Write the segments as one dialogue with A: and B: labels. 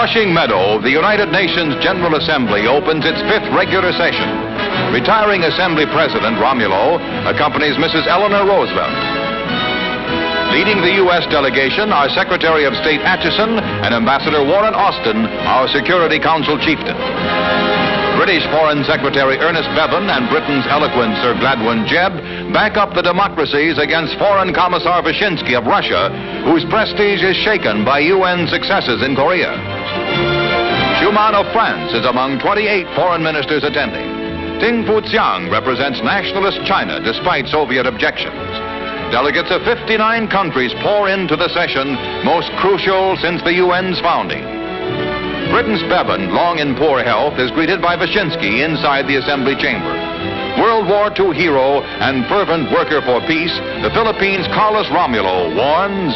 A: Flushing Meadow, the United Nations General Assembly opens its 5th regular session. Retiring Assembly President Romulo accompanies Mrs. Eleanor Roosevelt. Leading the U.S. delegation are Secretary of State Atchison and Ambassador Warren Austin, our Security Council chieftain. British Foreign Secretary Ernest Bevin and Britain's eloquent Sir Gladwin Jebb back up the democracies against Foreign Commissar Wyszynski of Russia, whose prestige is shaken by UN successes in Korea. Schuman of France is among 28 foreign ministers attending. Ting Fujiang represents nationalist China despite Soviet objections. Delegates of 59 countries pour into the session, most crucial since the UN's founding. Britain's Bevin, long in poor health, is greeted by Wyszynski inside the Assembly chamber. World War II hero and fervent worker for peace, the Philippines' Carlos Romulo warns,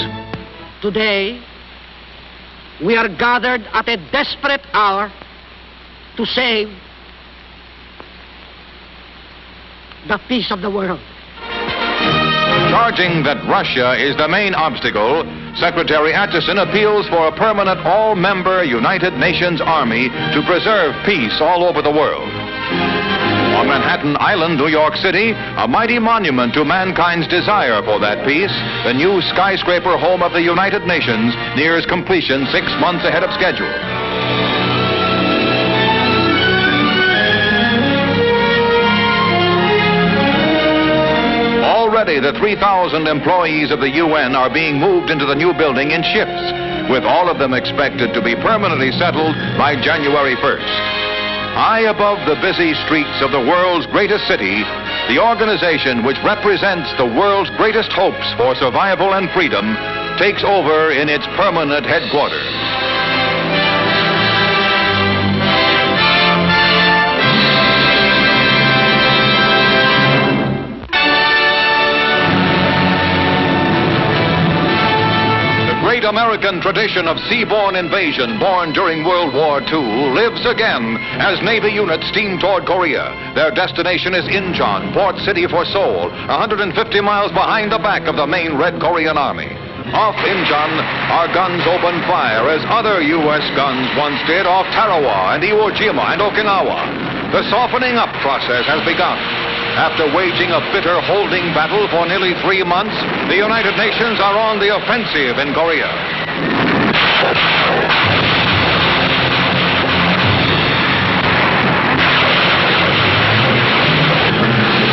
B: "Today, we are gathered at a desperate hour to save the peace of the world."
A: Charging that Russia is the main obstacle, Secretary Atchison appeals for a permanent all-member United Nations Army to preserve peace all over the world. On Manhattan Island, New York City, a mighty monument to mankind's desire for that peace, the new skyscraper home of the United Nations, nears completion 6 months ahead of schedule. Already, the 3,000 employees of the UN are being moved into the new building in shifts, with all of them expected to be permanently settled by January 1st. High above the busy streets of the world's greatest city, the organization which represents the world's greatest hopes for survival and freedom takes over in its permanent headquarters. The American tradition of seaborne invasion born during World War II lives again as Navy units steam toward Korea. Their destination is Incheon, port city for Seoul, 150 miles behind the back of the main Red Korean Army. Off Incheon, our guns open fire as other U.S. guns once did off Tarawa and Iwo Jima and Okinawa. The softening up process has begun. After waging a bitter holding battle for nearly 3 months, the United Nations are on the offensive in Korea.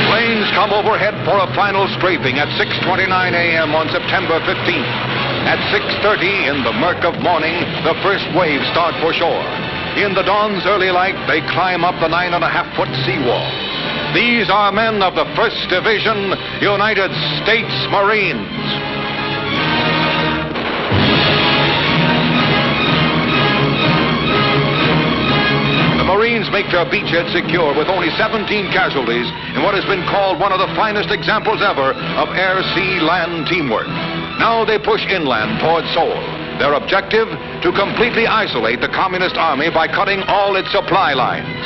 A: Planes come overhead for a final strafing at 6:29 a.m. on September 15th. At 6:30 in the murk of morning, the first waves start for shore. In the dawn's early light, they climb up the 9.5-foot seawall. These are men of the 1st Division, United States Marines. The Marines make their beachhead secure with only 17 casualties in what has been called one of the finest examples ever of air-sea-land teamwork. Now they push inland toward Seoul. Their objective, to completely isolate the Communist Army by cutting all its supply lines.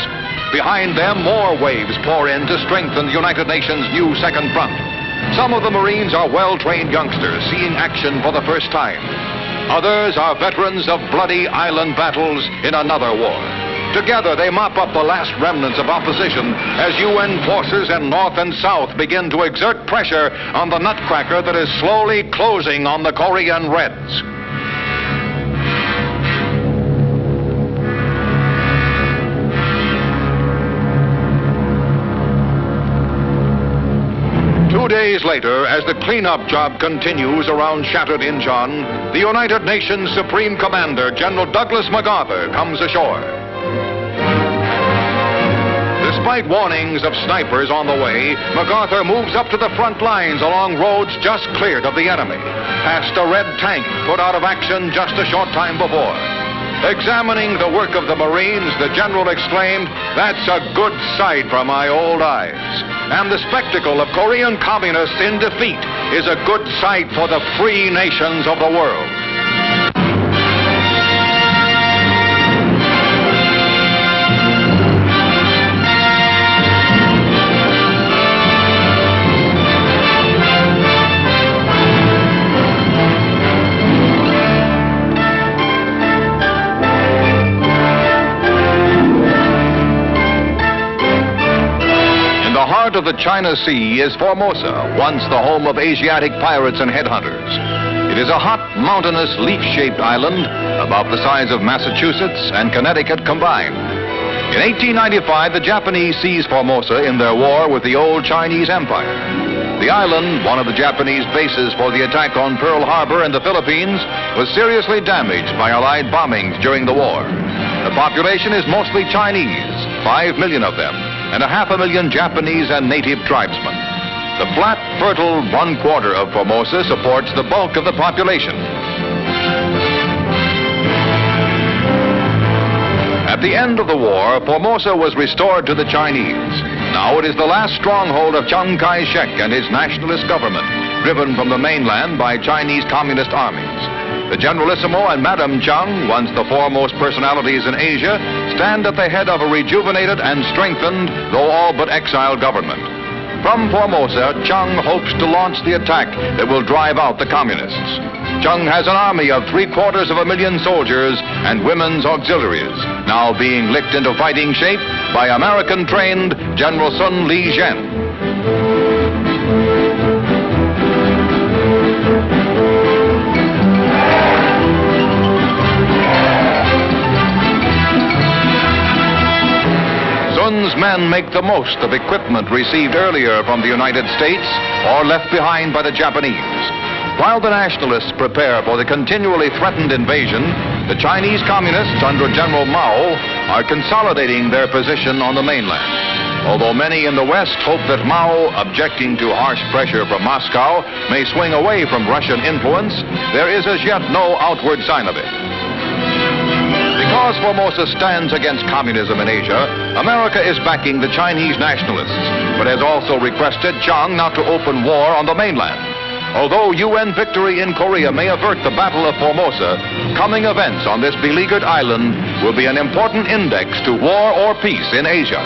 A: Behind them, more waves pour in to strengthen the United Nations' new second front. Some of the Marines are well-trained youngsters seeing action for the first time. Others are veterans of bloody island battles in another war. Together, they mop up the last remnants of opposition as UN forces in North and South begin to exert pressure on the nutcracker that is slowly closing on the Korean Reds. Two days later, as the cleanup job continues around shattered Incheon, the United Nations Supreme Commander, General Douglas MacArthur, comes ashore. Despite warnings of snipers on the way, MacArthur moves up to the front lines along roads just cleared of the enemy, past a red tank put out of action just a short time before. Examining the work of the Marines, the general exclaimed, "That's a good sight for my old eyes." And the spectacle of Korean communists in defeat is a good sight for the free nations of the world. heart of the China Sea is Formosa, once the home of Asiatic pirates and headhunters. It is a hot, mountainous, leaf-shaped island about the size of Massachusetts and Connecticut combined. In 1895, the Japanese seized Formosa in their war with the old Chinese Empire. The island, one of the Japanese bases for the attack on Pearl Harbor in the Philippines, was seriously damaged by Allied bombings during the war. The population is mostly Chinese, 5 million of them, and 500,000 Japanese and native tribesmen. The flat, fertile 1/4 of Formosa supports the bulk of the population. At the end of the war, Formosa was restored to the Chinese. Now it is the last stronghold of Chiang Kai-shek and his nationalist government, driven from the mainland by Chinese communist armies. The Generalissimo and Madame Chiang, once the foremost personalities in Asia, stand at the head of a rejuvenated and strengthened, though all but exiled government. From Formosa, Chiang hopes to launch the attack that will drive out the communists. Chiang has an army of 750,000 soldiers and women's auxiliaries, now being licked into fighting shape by American-trained General Sun Li-jen. Sun's men make the most of equipment received earlier from the United States or left behind by the Japanese. While the nationalists prepare for the continually threatened invasion, the Chinese communists under General Mao are consolidating their position on the mainland. Although many in the West hope that Mao, objecting to harsh pressure from Moscow, may swing away from Russian influence, there is as yet no outward sign of it. Because Formosa stands against communism in Asia, America is backing the Chinese nationalists, but has also requested Chiang not to open war on the mainland. Although UN victory in Korea may avert the Battle of Formosa, coming events on this beleaguered island will be an important index to war or peace in Asia.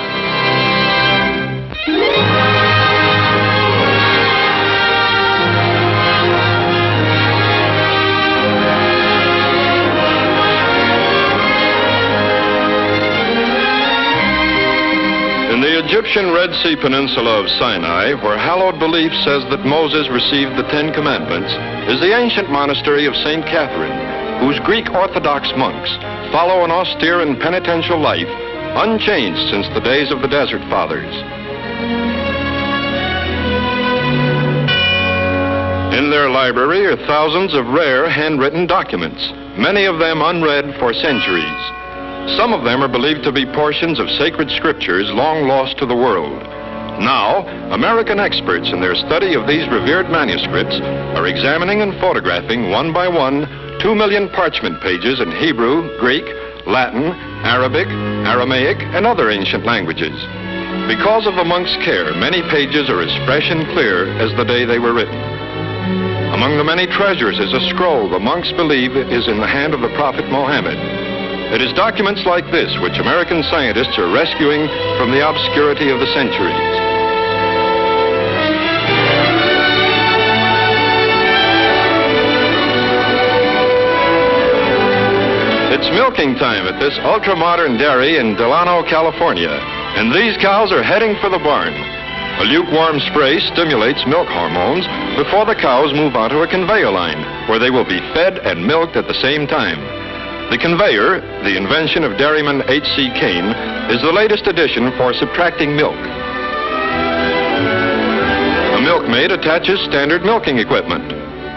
C: In the Egyptian Red Sea Peninsula of Sinai, where hallowed belief says that Moses received the Ten Commandments, is the ancient monastery of St. Catherine, whose Greek Orthodox monks follow an austere and penitential life, unchanged since the days of the Desert Fathers. In their library are thousands of rare handwritten documents, many of them unread for centuries. Some of them are believed to be portions of sacred scriptures long lost to the world. Now, American experts in their study of these revered manuscripts are examining and photographing one by one 2 million parchment pages in Hebrew, Greek, Latin, Arabic, Aramaic, and other ancient languages. Because of the monks' care, many pages are as fresh and clear as the day they were written. Among the many treasures is a scroll the monks believe is in the hand of the Prophet Mohammed. It is documents like this which American scientists are rescuing from the obscurity of the centuries. It's milking time at this ultra-modern dairy in Delano, California, and these cows are heading for the barn. A lukewarm spray stimulates milk hormones before the cows move onto a conveyor line, where they will be fed and milked at the same time. The conveyor, the invention of dairyman H.C. Kane, is the latest addition for subtracting milk. A milkmaid attaches standard milking equipment.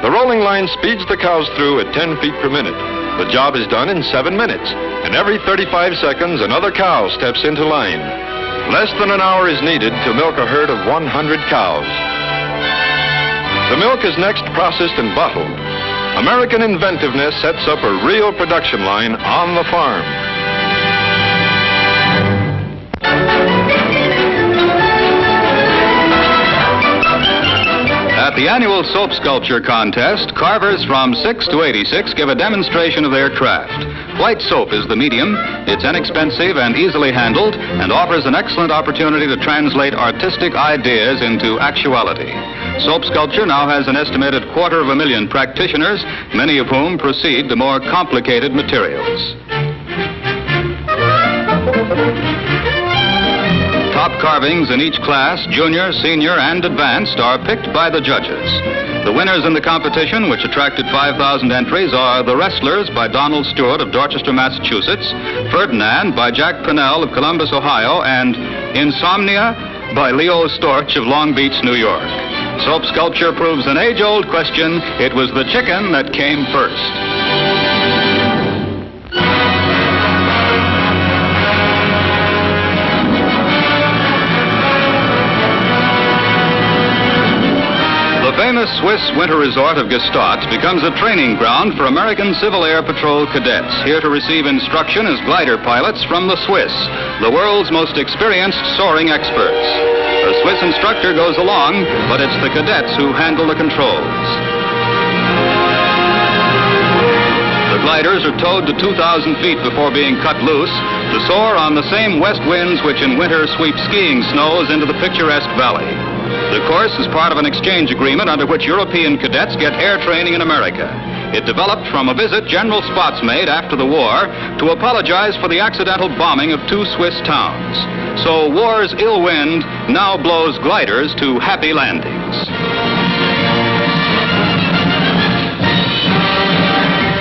C: The rolling line speeds the cows through at 10 feet per minute. The job is done in 7 minutes, and every 35 seconds another cow steps into line. Less than an hour is needed to milk a herd of 100 cows. The milk is next processed and bottled. American inventiveness sets up a real production line on the farm.
D: At the annual soap sculpture contest, carvers from 6 to 86 give a demonstration of their craft. White soap is the medium. It's inexpensive and easily handled and offers an excellent opportunity to translate artistic ideas into actuality. Soap sculpture now has an estimated 250,000 practitioners, many of whom proceed to more complicated materials. top carvings in each class, junior, senior, and advanced, are picked by the judges. The winners in the competition, which attracted 5,000 entries, are The Wrestlers by Donald Stewart of Dorchester, Massachusetts, Ferdinand by Jack Pinnell of Columbus, Ohio, and Insomnia by Leo Storch of Long Beach, New York. Soap sculpture proves an age-old question. It was the chicken that came first. The famous Swiss winter resort of Gstaad becomes a training ground for American Civil Air Patrol cadets. Here to receive instruction as glider pilots from the Swiss, the world's most experienced soaring experts. A Swiss instructor goes along, but it's the cadets who handle the controls. The gliders are towed to 2,000 feet before being cut loose to soar on the same west winds which in winter sweep skiing snows into the picturesque valley. The course is part of an exchange agreement under which European cadets get air training in America. It developed from a visit General Spots made after the war to apologize for the accidental bombing of 2 Swiss towns. So war's ill wind now blows gliders to happy landings.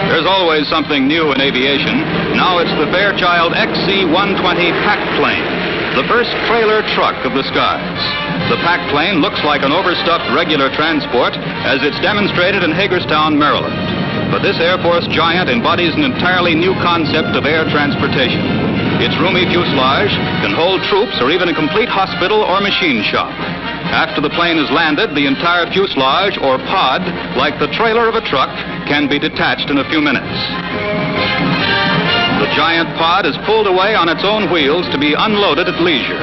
D: There's always something new in aviation. Now it's the Fairchild XC-120 pack plane, the first trailer truck of the skies. The pack plane looks like an overstuffed regular transport, as it's demonstrated in Hagerstown, Maryland. But this Air Force giant embodies an entirely new concept of air transportation. Its roomy fuselage can hold troops or even a complete hospital or machine shop. After the plane is landed, the entire fuselage or pod, like the trailer of a truck, can be detached in a few minutes. The giant pod is pulled away on its own wheels to be unloaded at leisure.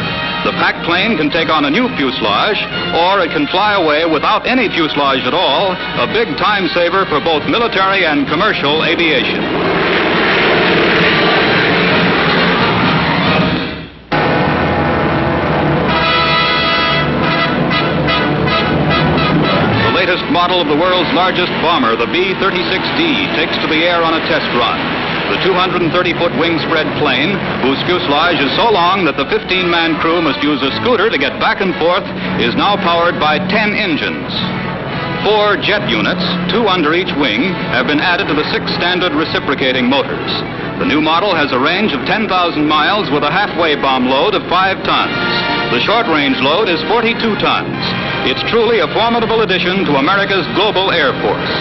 D: The pack plane can take on a new fuselage, or it can fly away without any fuselage at all, a big time saver for both military and commercial aviation. The latest model of the world's largest bomber, the B-36D, takes to the air on a test run. The 230-foot wing-spread plane, whose fuselage is so long that the 15-man crew must use a scooter to get back and forth, is now powered by 10 engines. 4 jet units, 2 under each wing, have been added to the 6 standard reciprocating motors. The new model has a range of 10,000 miles with a halfway bomb load of 5 tons. The short-range load is 42 tons. It's truly a formidable addition to America's global Air Force.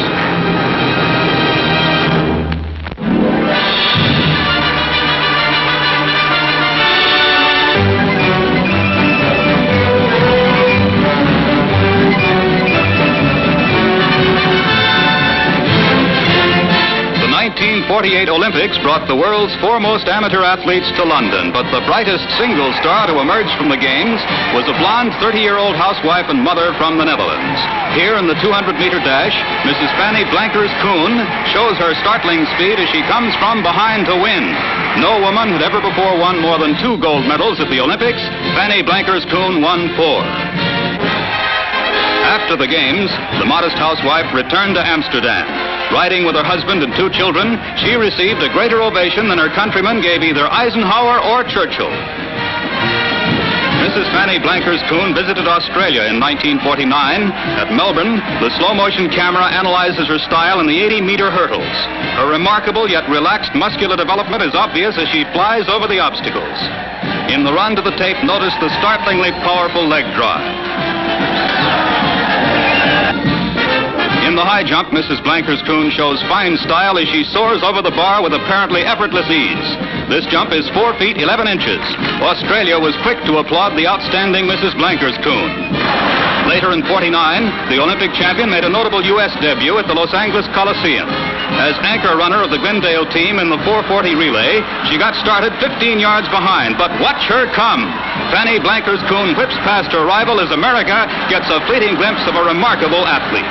D: The 1948 Olympics brought the world's foremost amateur athletes to London, but the brightest single star to emerge from the Games was a blonde 30-year-old housewife and mother from the Netherlands. Here in the 200-meter dash, Mrs. Fanny Blankers-Koen shows her startling speed as she comes from behind to win. No woman had ever before won more than 2 gold medals at the Olympics. Fanny Blankers-Koen won 4. After the Games, the modest housewife returned to Amsterdam. Riding with her husband and 2 children, she received a greater ovation than her countrymen gave either Eisenhower or Churchill. Mrs. Fanny Blankers-Koen visited Australia in 1949. At Melbourne, the slow-motion camera analyzes her style in the 80-meter hurdles. Her remarkable yet relaxed muscular development is obvious as she flies over the obstacles. In the run to the tape, notice the startlingly powerful leg drive. In the high jump, Mrs. Blankers-Koen shows fine style as she soars over the bar with apparently effortless ease. This jump is 4 feet 11 inches. Australia was quick to applaud the outstanding Mrs. Blankers-Koen. Later in '49, the Olympic champion made a notable U.S. debut at the Los Angeles Coliseum. As anchor runner of the Glendale team in the 440 relay, she got started 15 yards behind, but watch her come. Fanny Blankers-Koen whips past her rival as America gets a fleeting glimpse of a remarkable athlete.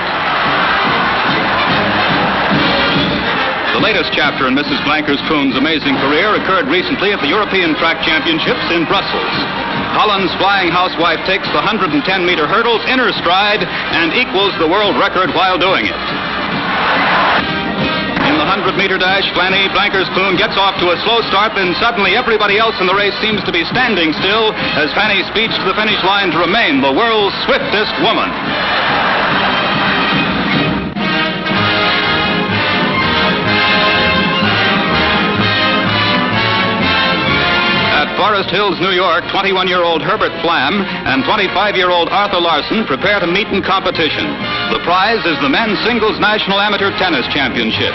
D: The latest chapter in Mrs. Blankers-Koen's amazing career occurred recently at the European Track Championships in Brussels. Holland's flying housewife takes the 110-meter hurdles in her stride and equals the world record while doing it. In the 100-meter dash, Flanny Blankerspoon gets off to a slow start, then suddenly everybody else in the race seems to be standing still as Fanny speeds to the finish line to remain the world's swiftest woman. Forest Hills, New York, 21-year-old Herbert Flam and 25-year-old Arthur Larson prepare to meet in competition. The prize is the men's singles national amateur tennis championship.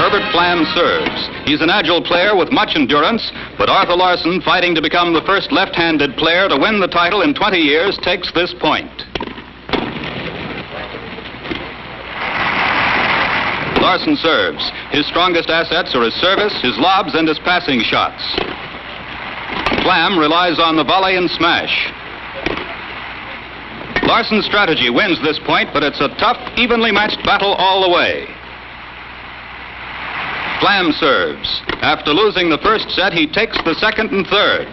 D: Herbert Flam serves. He's an agile player with much endurance, but Arthur Larson, fighting to become the first left-handed player to win the title in 20 years, takes this point. Larson serves. His strongest assets are his service, his lobs, and his passing shots. Flam relies on the volley and smash. Larson's strategy wins this point, but it's a tough, evenly matched battle all the way. Flam serves. After losing the first set, he takes the second and third.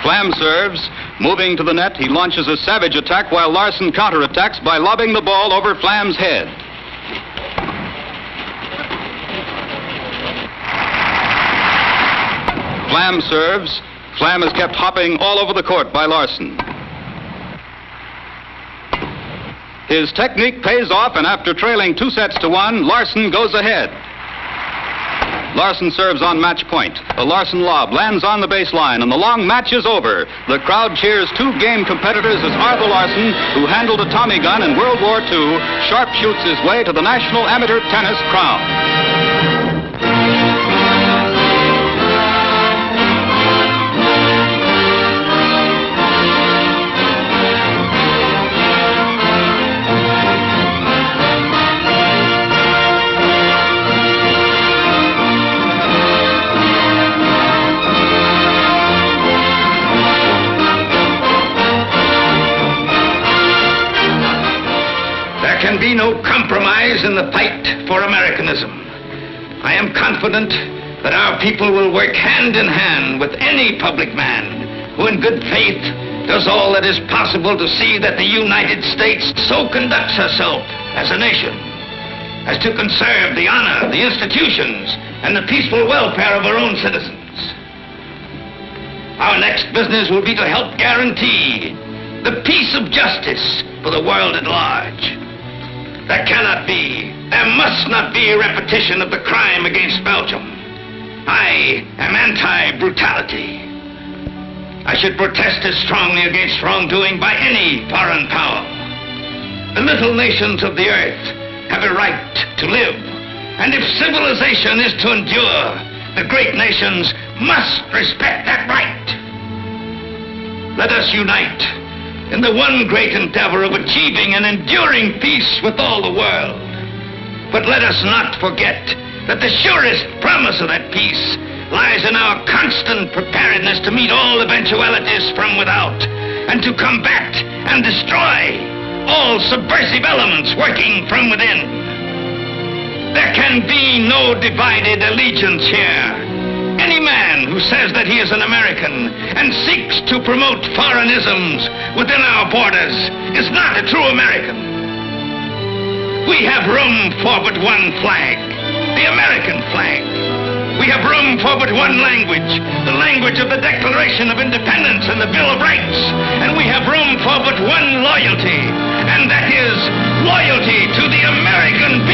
D: Flam serves. Moving to the net, he launches a savage attack while Larson counterattacks by lobbing the ball over Flam's head. Flam serves. Flam is kept hopping all over the court by Larson. His technique pays off, and after trailing 2-1, Larson goes ahead. Larson serves on match point. A Larson lob lands on the baseline, and the long match is over. The crowd cheers two game competitors as Arthur Larson, who handled a Tommy gun in World War II, sharpshoots his way to the National Amateur Tennis crown.
E: There can be no compromise in the fight for Americanism. I am confident that our people will work hand in hand with any public man who in good faith does all that is possible to see that the United States so conducts herself as a nation as to conserve the honor, the institutions, and the peaceful welfare of our own citizens. Our next business will be to help guarantee the peace of justice for the world at large. There cannot be, there must not be a repetition of the crime against Belgium. I am anti-brutality. I should protest as strongly against wrongdoing by any foreign power. The little nations of the earth have a right to live, and if civilization is to endure, the great nations must respect that right. Let us unite in the one great endeavor of achieving an enduring peace with all the world. But let us not forget that the surest promise of that peace lies in our constant preparedness to meet all eventualities from without and to combat and destroy all subversive elements working from within. There can be no divided allegiance here. Any man who says that he is an American and seeks to promote foreign isms within our borders is not a true American. We have room for but one flag, the American flag. We have room for but one language, the language of the Declaration of Independence and the Bill of Rights. And we have room for but one loyalty, and that is loyalty to the American